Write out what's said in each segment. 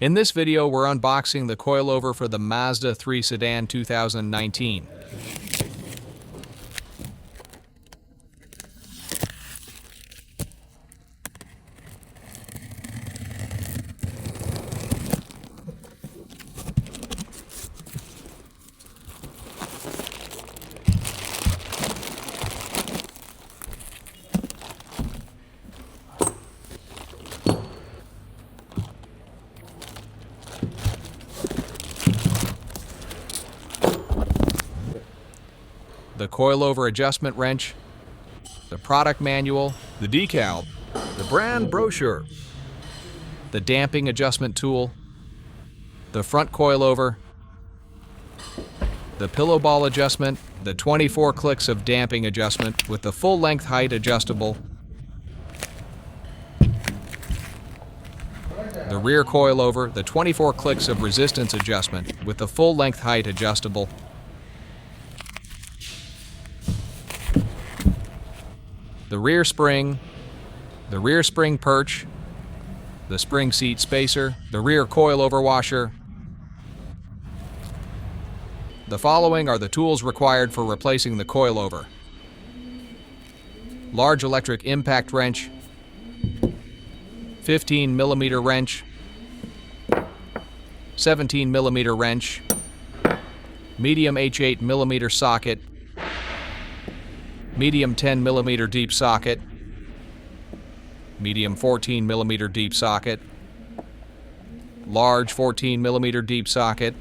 In this video, we're unboxing the coilover for the Mazda 3 Sedan 2019. The coilover adjustment wrench, the product manual, the decal, the brand brochure, the damping adjustment tool, the front coilover, the pillow ball adjustment, the 24 clicks of damping adjustment with the full length height adjustable, the rear coilover, the 24 clicks of resistance adjustment with the full length height adjustable, the rear spring perch, the spring seat spacer, the rear coilover washer. The following are the tools required for replacing the coilover: large electric impact wrench, 15mm wrench, 17mm wrench, medium H8 millimeter socket, medium 10mm deep socket, medium 14mm deep socket, large 14mm deep socket,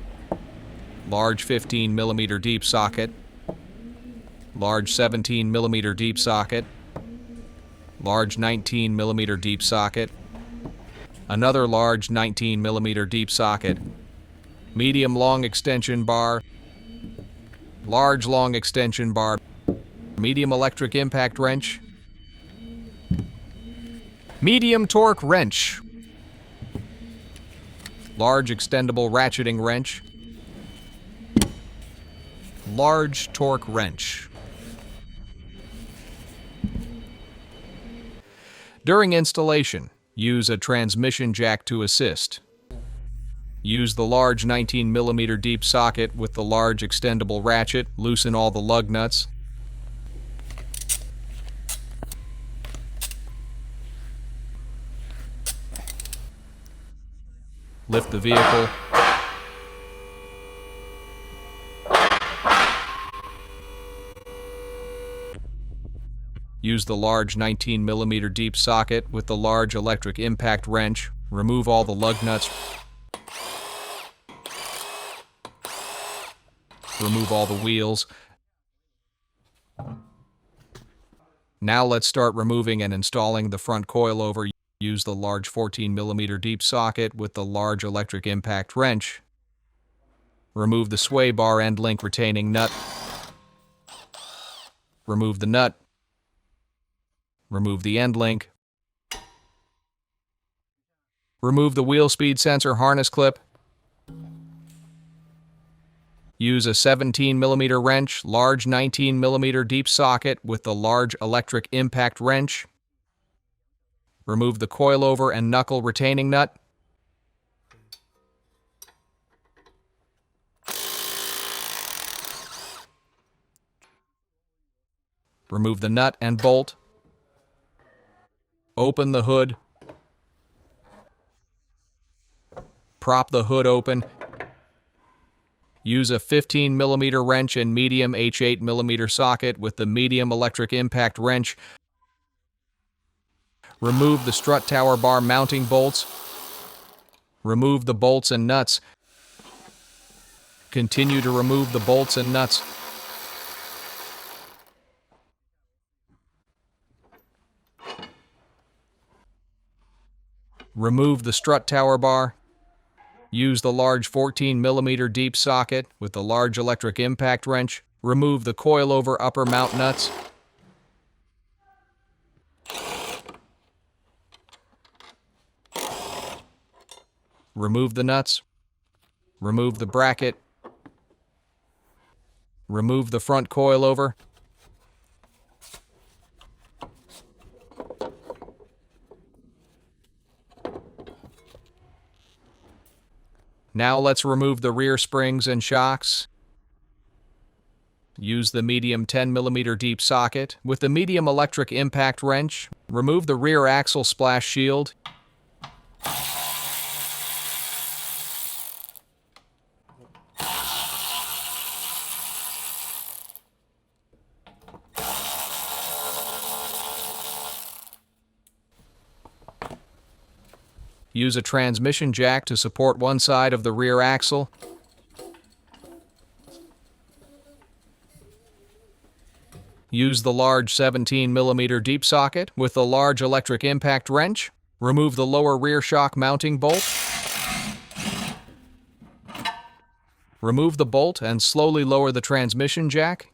large 15mm deep socket, large 17mm deep socket, large 19mm deep socket, another large 19mm deep socket, medium long extension bar, large long extension bar, medium electric impact wrench, medium torque wrench, large extendable ratcheting wrench, large torque wrench. During installation, use a transmission jack to assist. Use the large 19mm deep socket with the large extendable ratchet. Loosen all the lug nuts. Lift the vehicle. Use the large 19mm deep socket with the large electric impact wrench. Remove all the lug nuts. Remove all the wheels. Now let's start removing and installing the front coilover. Use the large 14mm deep socket with the large electric impact wrench. Remove the sway bar end link retaining nut. Remove the nut. Remove the end link. Remove the wheel speed sensor harness clip. Use a 17mm wrench, large 19mm deep socket with the large electric impact wrench. Remove the coilover and knuckle retaining nut. Remove the nut and bolt. Open the hood. Prop the hood open. Use a 15mm wrench and medium H8 millimeter socket with the medium electric impact wrench. Remove the strut tower bar mounting bolts. Remove the bolts and nuts. Continue to remove the bolts and nuts. Remove the strut tower bar. Use the large 14mm deep socket with the large electric impact wrench. Remove the coilover upper mount nuts. Remove the nuts. Remove the bracket. Remove the front coilover. Now let's remove the rear springs and shocks. Use the medium 10mm deep socket. With the medium electric impact wrench, remove the rear axle splash shield. Use a transmission jack to support one side of the rear axle. Use the large 17mm deep socket with the large electric impact wrench. Remove the lower rear shock mounting bolt. Remove the bolt and slowly lower the transmission jack.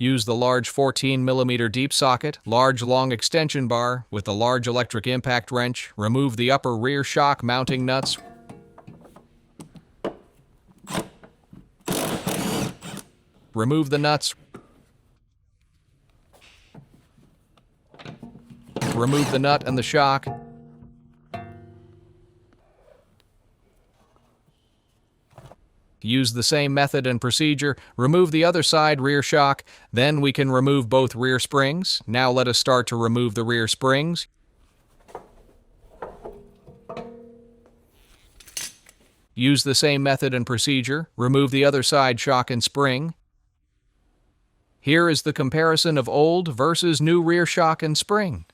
Use the large 14mm deep socket, large long extension bar with the large electric impact wrench. Remove the upper rear shock mounting nuts. Remove the nuts. Remove the nut and the shock. Use the same method and procedure. Remove the other side rear shock. Then we can remove both rear springs. Now let us start to remove the rear springs. Use the same method and procedure. Remove the other side shock and spring. Here is the comparison of old versus new rear shock and spring.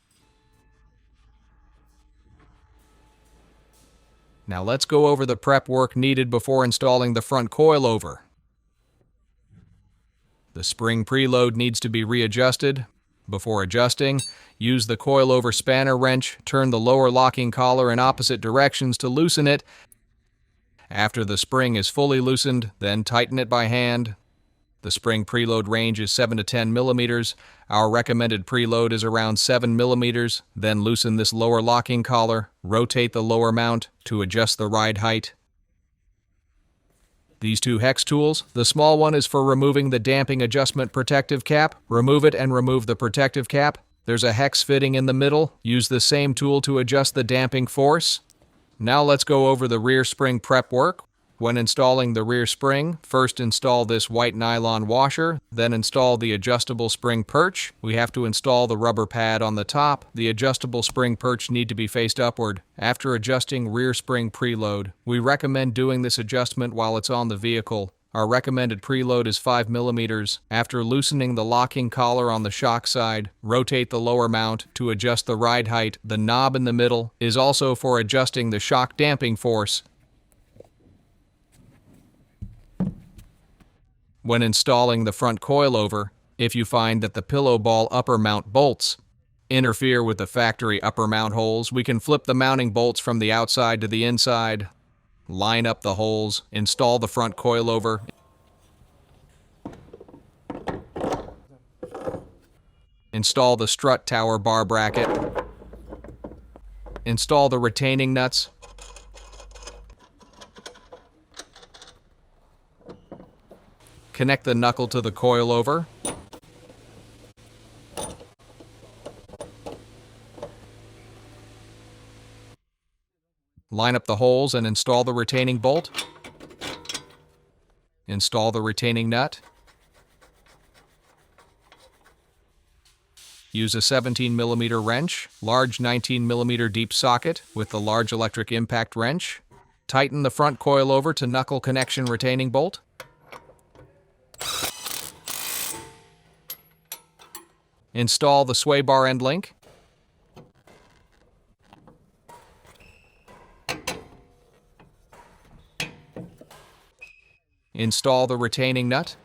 Now let's go over the prep work needed before installing the front coilover. The spring preload needs to be readjusted. Before adjusting, use the coilover spanner wrench, turn the lower locking collar in opposite directions to loosen it. After the spring is fully loosened, then tighten it by hand. The spring preload range is 7 to 10 millimeters. Our recommended preload is around 7 millimeters. Then loosen this lower locking collar. Rotate the lower mount to adjust the ride height. These two hex tools, the small one is for removing the damping adjustment protective cap. Remove it and remove the protective cap. There's a hex fitting in the middle. Use the same tool to adjust the damping force. Now let's go over the rear spring prep work. When installing the rear spring, first install this white nylon washer, then install the adjustable spring perch. We have to install the rubber pad on the top. The adjustable spring perch need to be faced upward. After adjusting rear spring preload, we recommend doing this adjustment while it's on the vehicle. Our recommended preload is 5 millimeters. After loosening the locking collar on the shock side, rotate the lower mount to adjust the ride height. The knob in the middle is also for adjusting the shock damping force. When installing the front coilover, if you find that the pillow ball upper mount bolts interfere with the factory upper mount holes, we can flip the mounting bolts from the outside to the inside, line up the holes, install the front coilover, install the strut tower bar bracket, install the retaining nuts, connect the knuckle to the coilover. Line up the holes and install the retaining bolt. Install the retaining nut. Use a 17mm wrench, large 19mm deep socket with the large electric impact wrench. Tighten the front coilover to knuckle connection retaining bolt. Install the sway bar end link. Install the retaining nut.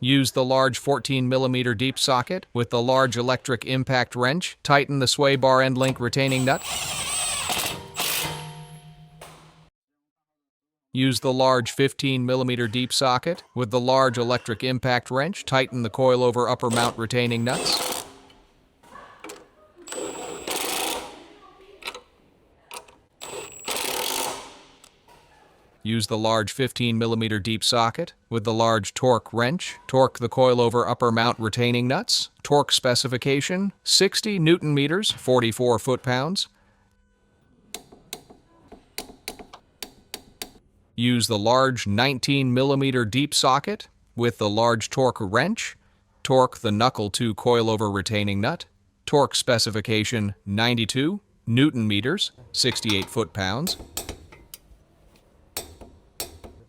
Use the large 14mm deep socket with the large electric impact wrench. Tighten the sway bar end link retaining nut. Use the large 15mm deep socket with the large electric impact wrench. Tighten the coilover upper mount retaining nuts. Use the large 15mm deep socket with the large torque wrench. Torque the coilover upper mount retaining nuts. Torque specification 60 Newton meters, 44 foot-pounds. Use the large 19mm deep socket with the large torque wrench. Torque the knuckle to coilover retaining nut. Torque specification 92 Newton meters, 68 foot-pounds.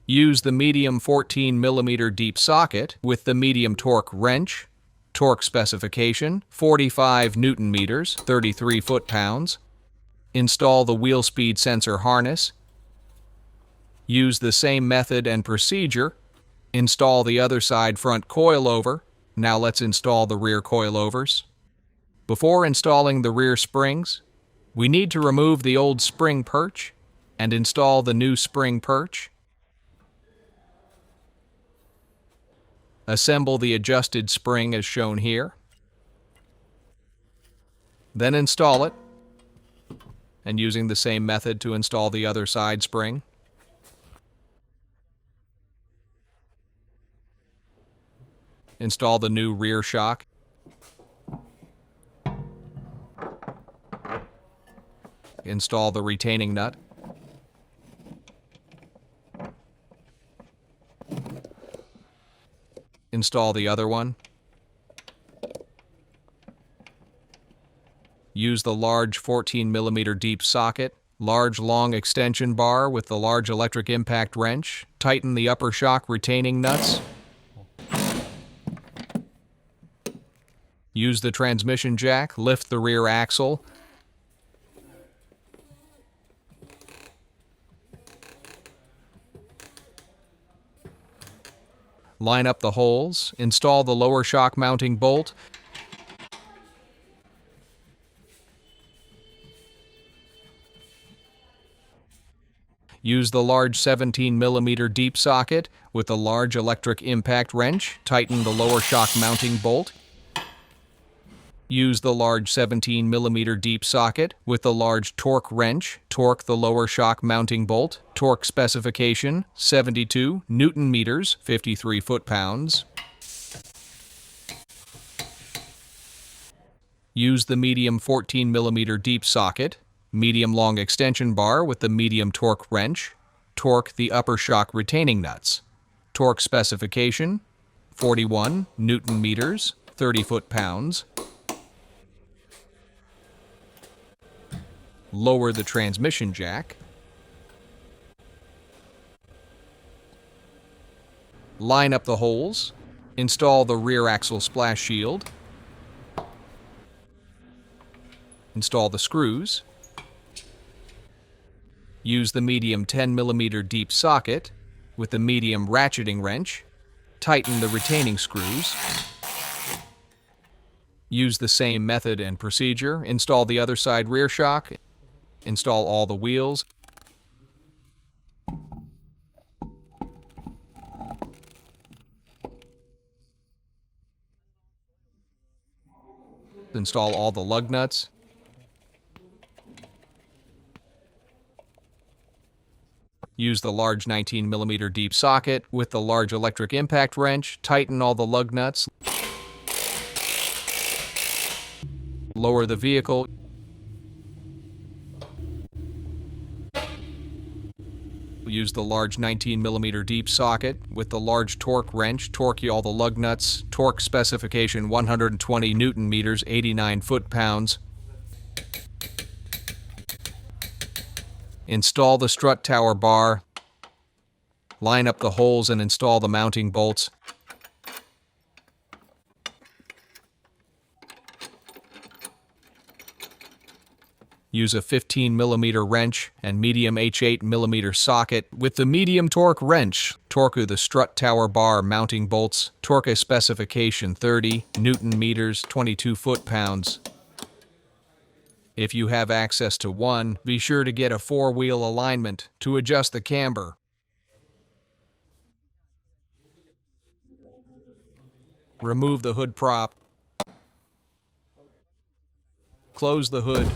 Use the medium 14mm deep socket with the medium torque wrench. Torque specification 45 Newton meters, 33 foot-pounds. Install the wheel speed sensor harness. Use the same method and procedure. Install the other side front coilover. Now let's install the rear coilovers. Before installing the rear springs, we need to remove the old spring perch and install the new spring perch. Assemble the adjusted spring as shown here. Then install it, and using the same method to install the other side spring. Install the new rear shock. Install the retaining nut. Install the other one. Use the large 14mm deep socket, large long extension bar with the large electric impact wrench. Tighten the upper shock retaining nuts. Use the transmission jack, lift the rear axle. Line up the holes, install the lower shock mounting bolt. Use the large 17mm deep socket with the large electric impact wrench. Tighten the lower shock mounting bolt. Use the large 17mm deep socket with the large torque wrench. Torque the lower shock mounting bolt. Torque specification 72 Newton meters, 53 foot-pounds. Use the medium 14mm deep socket, medium long extension bar with the medium torque wrench. Torque the upper shock retaining nuts. Torque specification 41 Newton meters, 30 foot-pounds. Lower the transmission jack. Line up the holes. Install the rear axle splash shield. Install the screws. Use the medium 10mm deep socket with the medium ratcheting wrench. Tighten the retaining screws. Use the same method and procedure. Install the other side rear shock. Install all the wheels. Install all the lug nuts. Use the large 19mm deep socket with the large electric impact wrench. Tighten all the lug nuts. Lower the vehicle. Use the large 19mm deep socket with the large torque wrench. Torque all the lug nuts. Torque specification 120 Newton meters, 89 foot-pounds. Install the strut tower bar. Line up the holes and install the mounting bolts. Use a 15mm wrench and medium H8mm socket with the medium torque wrench. Torque the strut tower bar mounting bolts. Torque specification 30 Newton meters, 22 foot-pounds. If you have access to one, be sure to get a four-wheel alignment to adjust the camber. Remove the hood prop. Close the hood.